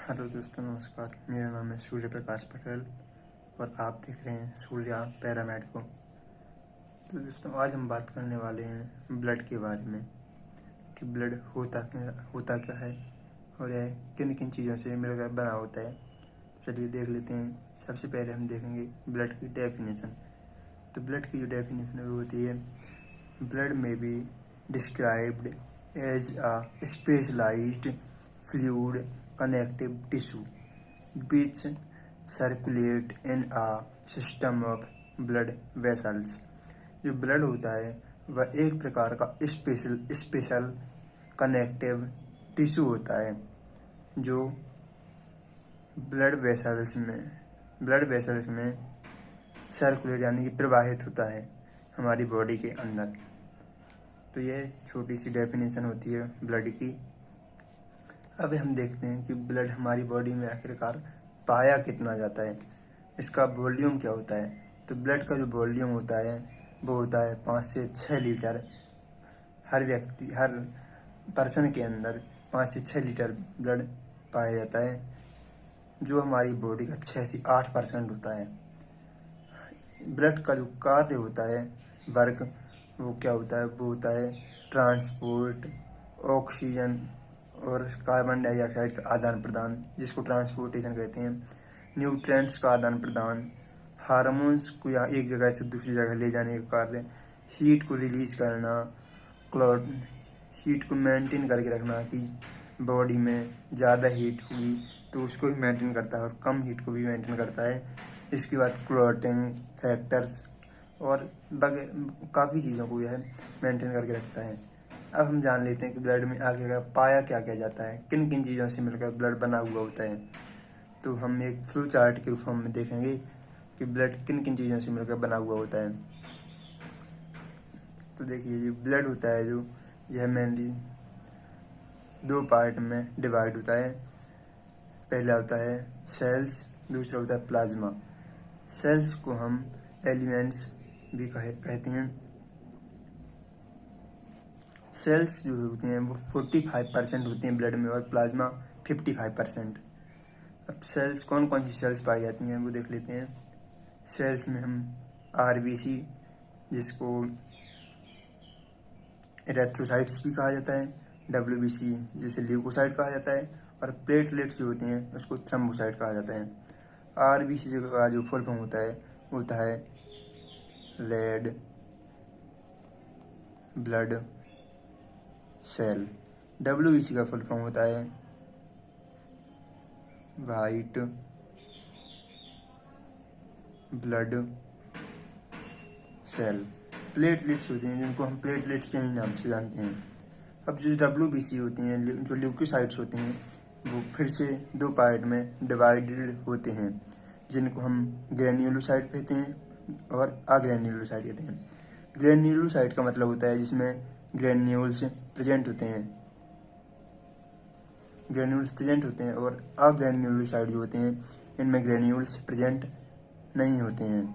Hello दोस्तों, नमस्कार। मेरा नाम है सूर्य प्रकाश पटेल और आप देख रहे हैं सूर्या पैरामेड को। तो दोस्तों, आज हम बात करने वाले हैं ब्लड के बारे में कि ब्लड होता क्या है और यह किन किन चीज़ों से मिलकर बना होता है। चलिए देख लेते हैं। सबसे पहले हम देखेंगे ब्लड की डेफिनेशन। तो ब्लड की जो डेफिनेशन है वो होती है, ब्लड में be described as a specialised fluid connective tissue which circulate in a system of blood vessels। जो ब्लड होता है वह एक प्रकार का स्पेशल कनेक्टिव टिश्यू होता है जो ब्लड वेसल्स में सर्कुलेट यानी कि प्रवाहित होता है हमारी बॉडी के अंदर। तो यह छोटी सी डेफिनेशन होती है ब्लड की। अब हम देखते हैं कि ब्लड हमारी बॉडी में आखिरकार पाया कितना जाता है, इसका वॉल्यूम क्या होता है। तो ब्लड का जो वॉल्यूम होता है वो होता है 5 से 6 लीटर। हर पर्सन के अंदर 5 से 6 लीटर ब्लड पाया जाता है, जो हमारी बॉडी का 6 से 8% होता है। ब्लड का जो कार्य होता है, वर्क, वो क्या होता है, वो होता है ट्रांसपोर्ट ऑक्सीजन और कार्बन डाइऑक्साइड का आदान प्रदान, जिसको ट्रांसपोर्टेशन कहते हैं, न्यूट्रिएंट्स का आदान प्रदान, हार्मोन्स को या एक जगह से दूसरी जगह ले जाने का कार्य, हीट को रिलीज करना, हीट को मेंटेन करके रखना कि बॉडी में ज़्यादा हीट हुई तो उसको भी मेंटेन करता है और कम हीट को भी मेंटेन करता है। इसके बाद क्लॉटिंग फैक्टर्स और काफ़ी चीज़ों को यह मेंटेन करके रखता है। अब हम जान लेते हैं कि ब्लड में आखिरकार पाया क्या क्या जाता है, किन किन चीज़ों से मिलकर ब्लड बना हुआ होता है। तो हम एक फ्लो चार्ट के फॉर्म में देखेंगे कि ब्लड किन किन चीज़ों से मिलकर बना हुआ होता है। तो देखिए, ये ब्लड होता है जो यह मेनली 2 पार्ट में डिवाइड होता है। पहला होता है सेल्स, दूसरा होता है प्लाज्मा। सेल्स को हम एलिमेंट्स भी कहते हैं। सेल्स जो होते हैं वो 45% होते हैं ब्लड में और प्लाज्मा 55%। अब सेल्स कौन कौन सी सेल्स पाई जाती हैं वो देख लेते हैं। सेल्स में हम आरबीसी, जिसको एरेथ्रोसाइट्स भी कहा जाता है, डब्ल्यूबीसी जिसे ल्यूकोसाइट कहा जाता है, और प्लेटलेट्स जो होते हैं उसको थ्रोम्बोसाइट कहा जाता है। आरबीसी का जो फुल फॉर्म होता है रेड ब्लड सेल। डब्ल्यूबीसी का फुल फॉर्म होता है वाइट ब्लड सेल। प्लेटलेट्स होते हैं जिनको हम प्लेटलेट्स के ही नाम से जानते हैं। अब जो डब्ल्यूबीसी होती हैं, जो ल्यूकोसाइट्स होते हैं, वो फिर से 2 पार्ट में डिवाइडेड होते हैं, जिनको हम ग्रेन्युलोसाइट कहते हैं और अग्रेन्युलोसाइट कहते हैं। ग्रेन्युलोसाइट का मतलब होता है जिसमें ग्रेन्यूल्स प्रेजेंट होते हैं और अग्रेन्युलोसाइट जो होते हैं इनमें ग्रेन्यूल्स प्रेजेंट नहीं होते हैं।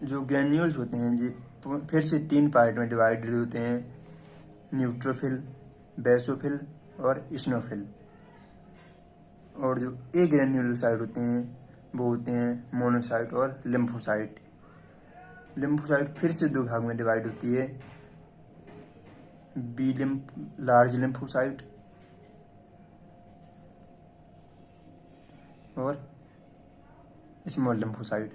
जो ग्रेन्यूल्स होते हैं ये फिर से 3 पार्ट में डिवाइडेड होते हैं, न्यूट्रोफिल, बेसोफिल और इस्नोफिल। और जो एग्रेन्युलोसाइट होते हैं वो होते हैं मोनोसाइट और लिम्फोसाइट। लिम्फोसाइट फिर से 2 भाग में डिवाइड होती है, बी लार्ज लिम्फोसाइट और स्मॉल लिम्फोसाइट।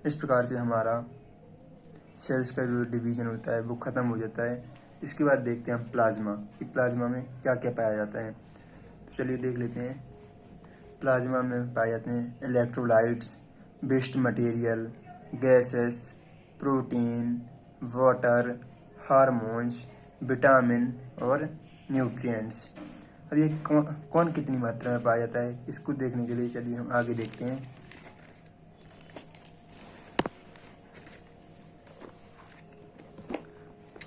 इस प्रकार से हमारा सेल्स का जो डिवीजन होता है वो ख़त्म हो जाता है। इसके बाद देखते हैं हम प्लाज्मा कि प्लाज्मा में क्या क्या पाया जाता है। तो चलिए देख लेते हैं। प्लाज्मा में पाए जाते हैं electrolytes, waste material, gases, protein, water, hormones, vitamin और न्यूट्रिएंट्स। अब ये कौन कितनी मात्रा में पाया जाता है, इसको देखने के लिए चलिए हम आगे देखते हैं।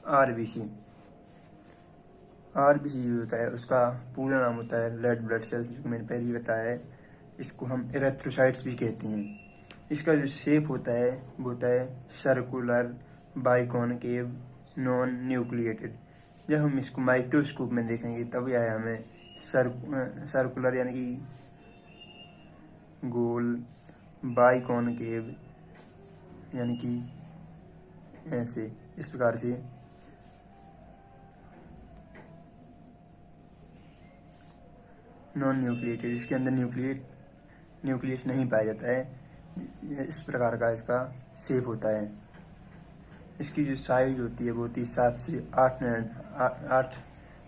आरबीसी जो होता है उसका पूरा नाम होता है रेड ब्लड सेल्स, जो मैंने पहले ही बताया है। इसको हम एरेथ्रोसाइट्स भी कहते हैं। इसका जो शेप होता है वो होता है सर्कुलर बाइकॉनकेव नॉन न्यूक्लिएटेड। जब हम इसको माइक्रोस्कोप में देखेंगे तब यह हमें सर्कुलर यानी कि गोल, बाइकॉनकेव यानी कि ऐसे इस प्रकार से नॉन न्यूक्लिएटेड, इसके अंदर न्यूक्लियस नहीं पाया जाता है। इस प्रकार का इसका शेप होता है। इसकी जो साइज होती है वो होती है 7 से 8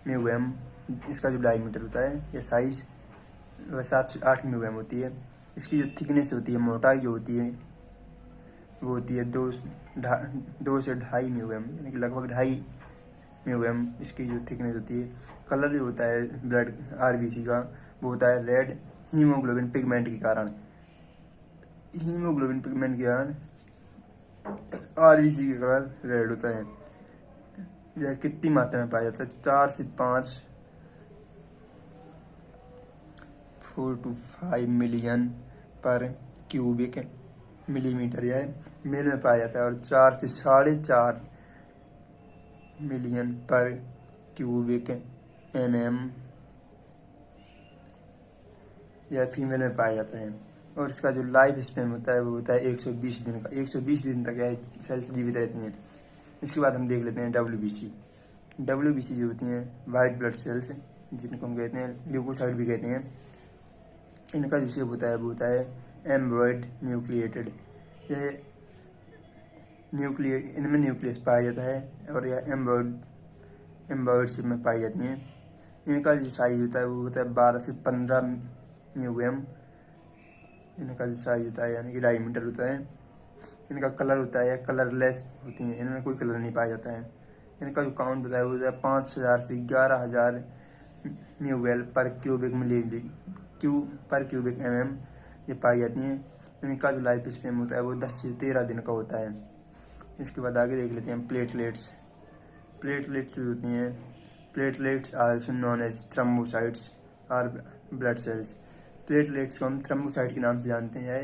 म्यूएम। इसका जो डायमीटर होता है या साइज वह 7 से 8 म्यूएम होती है। इसकी जो थिकनेस होती है, मोटाई जो होती है वो होती है 2 से 2.5 म्यूएम, यानी कि लगभग 2.5 म्यूएम इसकी जो थिकनेस होती है। कलर जो होता है ब्लड आरबीसी का वो होता है रेड हीमोग्लोबिन पिगमेंट के कारण। हीमोग्लोबिन पिगमेंट के कारण आरबीसी का कलर रेड होता है। यह कितनी मात्रा में पाया जाता है? 4 से 5 4 to 5 मिलियन पर क्यूबिक मिलीमीटर यह मेल में पाया जाता है, और 4 से 4.5 मिलियन पर क्यूबिक mm यह फीमेल में पाया जाता है। और इसका जो लाइफ स्पैन होता है वो होता है 120 दिन का। 120 दिन तक यह सेल्स जीवित रहती हैं। इसके बाद हम देख लेते हैं WBC जो होती हैं वाइट ब्लड सेल्स, जिनको हम कहते हैं ल्यूकोसाइट भी कहते हैं। इनका जो शेप होता है वो होता है एम्ब्रॉयड न्यूक्लिएटेड। यह इनमें न्यूक्लियस पाया जाता है और यह एम्ब्रॉयड शेप में पाई जाती हैं। इनका जो साइज होता है वो होता है 12 से 15 म्यूएम। इनका जो साइज होता है यानी कि डायमीटर होता है। इनका कलर होता है कलरलेस होती हैं, इनमें कोई कलर नहीं पाया जाता है। इनका जो काउंट होता है वो होता है 5000 से 11000 म्यूवेल पर क्यूबिक mm ये पाई जाती हैं। इनका जो लाइफ स्पैन होता है वो 10 से 13 दिन का होता है। इसके बाद आगे देख लेते हैं प्लेटलेट्स जो होती हैं। Platelets also known as thrombocytes are blood cells. Platelets को हम थ्रोम्बोसाइट के नाम से जानते हैं।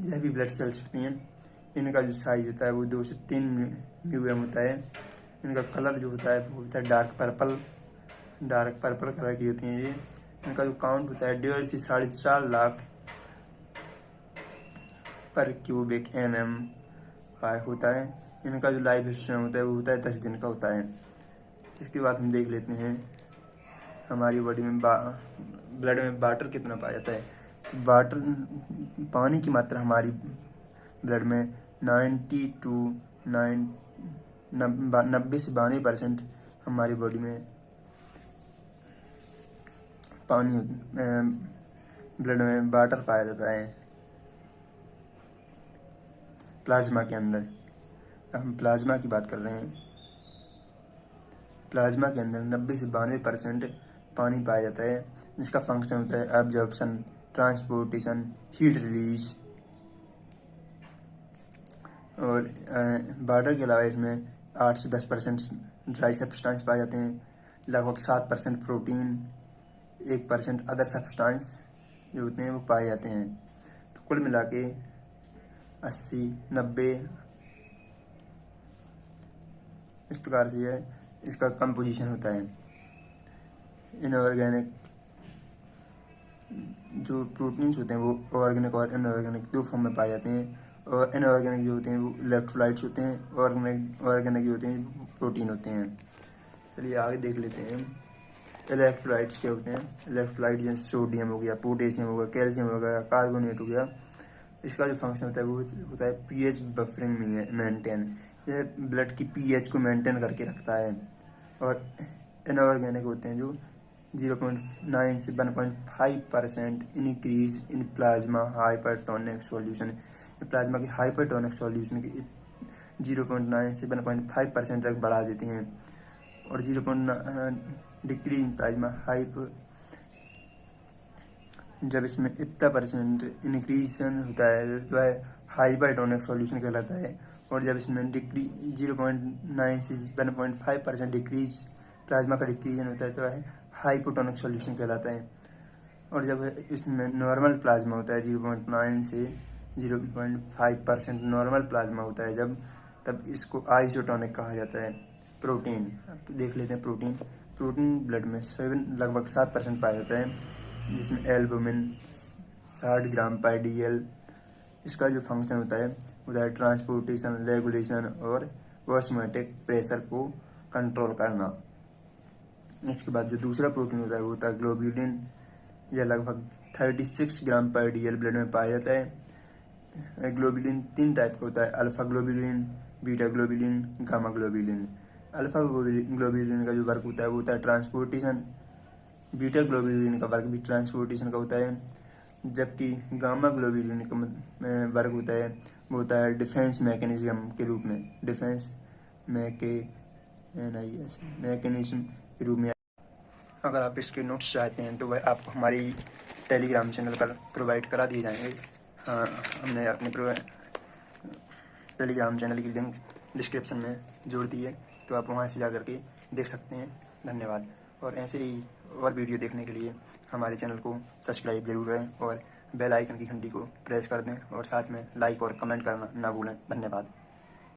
यह भी ब्लड सेल्स होती हैं। इनका जो साइज होता है वो 2 से 3 म्यूएम होता है। इनका कलर जो होता है वो होता है डार्क पर्पल कलर की होती हैं ये। इनका जो काउंट होता है 1.5 से 4.5 लाख पर क्यूबिक mm होता है। इनका जो लाइफ स्पैन होता है वो होता है 10 दिन का होता है। इसके बाद हम देख लेते हैं हमारी बॉडी में ब्लड में वाटर कितना पाया जाता है। तो वाटर पानी की मात्रा हमारी ब्लड में 90 से 92% हमारी बॉडी में पानी ब्लड में वाटर पाया जाता है प्लाज्मा के अंदर। हम प्लाज्मा की बात कर रहे हैं। प्लाज्मा के अंदर 90 से 92% पानी पाया जाता है, जिसका फंक्शन होता है एब्जॉर्प्शन, ट्रांसपोर्टेशन, हीट रिलीज। और वाटर के अलावा इसमें 8 से 10% ड्राई सब्सटेंस पाए जाते हैं, लगभग 7% प्रोटीन, 1% अदर सब्सटेंस जो होते हैं वो पाए जाते हैं। तो कुल मिला के 80-90 इस प्रकार से है इसका कंपोजिशन होता है। इनऑर्गेनिक जो प्रोटीन्स होते हैं वो ऑर्गेनिक और इनऑर्गेनिक 2 फॉर्म में पाए जाते हैं। और इनऑर्गेनिक जो होते हैं वो इलेक्ट्रोलाइट्स होते हैं, ऑर्गेनिक जो होते हैं प्रोटीन होते हैं। चलिए आगे देख लेते हैं इलेक्ट्रोलाइट्स क्या होते हैं। इलेक्ट्रोलाइट जैसे सोडियम हो गया, पोटेशियम हो गया, कैल्शियम हो गया, कार्बोनेट हो गया। इसका जो फंक्शन होता है वो होता है पीएच बफरिंग मेंटेन। यह ब्लड की पीएच को मेंटेन करके रखता है। और इनऑर्गेनिक होते हैं जो 0.9 से 1.5% increase in plasma hypertonic solution. Plasma की हाइपरटोनिक सॉल्यूशन की 0.9 से 1.5% तक बढ़ा देती हैं। और 0.9 डिक्रीज इन प्लाज्मा जब इसमें इतना % इंक्रीजन होता है जो है हाइपरटोनिक सॉल्यूशन कहलाता है। और जब इसमें 0.9 से 1.5% डिक्रीज प्लाज्मा का डिक्रीजन होता है तो है हाइपोटोनिक सॉल्यूशन कहलाता है। और जब इसमें नॉर्मल प्लाज्मा होता है 0.9 से 0.5% नॉर्मल प्लाज्मा होता है जब तब इसको आइसोटोनिक कहा जाता है। प्रोटीन, अब देख लेते हैं प्रोटीन ब्लड में लगभग 7% पाया जाता है, जिसमें एल्बुमिन 60 ग्राम पर DL। इसका जो फंक्शन होता है ट्रांसपोर्टेशन, रेगुलेशन और ऑस्मोटिक प्रेशर को कंट्रोल करना। इसके बाद जो दूसरा प्रोटीन होता है वो होता है ग्लोब्यूलिन। यह लगभग 36 ग्राम पर DL ब्लड में पाया जाता है। ग्लोब्यूलिन 3 टाइप का होता है, alpha globulin, beta globulin, gamma globulin. Alpha globulin का जो वर्क होता है वो होता है ट्रांसपोर्टेशन। बीटा ग्लोब्यूलिन का वर्क भी ट्रांसपोर्टेशन का होता है, जबकि गामा ग्लोब्यूलिन का वर्क होता है वो होता है डिफेंस मैकेनिज्म के रूप में, डिफेंस मैकेनिज्म के रूप में। अगर आप इसके नोट्स चाहते हैं तो वह आपको हमारी टेलीग्राम चैनल पर प्रोवाइड करा दिए जाएंगे। हाँ, हमने अपने टेलीग्राम चैनल की लिंक डिस्क्रिप्शन में जोड़ दी है, तो आप वहां से जा करके देख सकते हैं। धन्यवाद। और ऐसे ही और वीडियो देखने के लिए हमारे चैनल को सब्सक्राइब जरूर करें और बेल आइकन की घंटी को प्रेस कर दें और साथ में लाइक और कमेंट करना ना भूलें। धन्यवाद।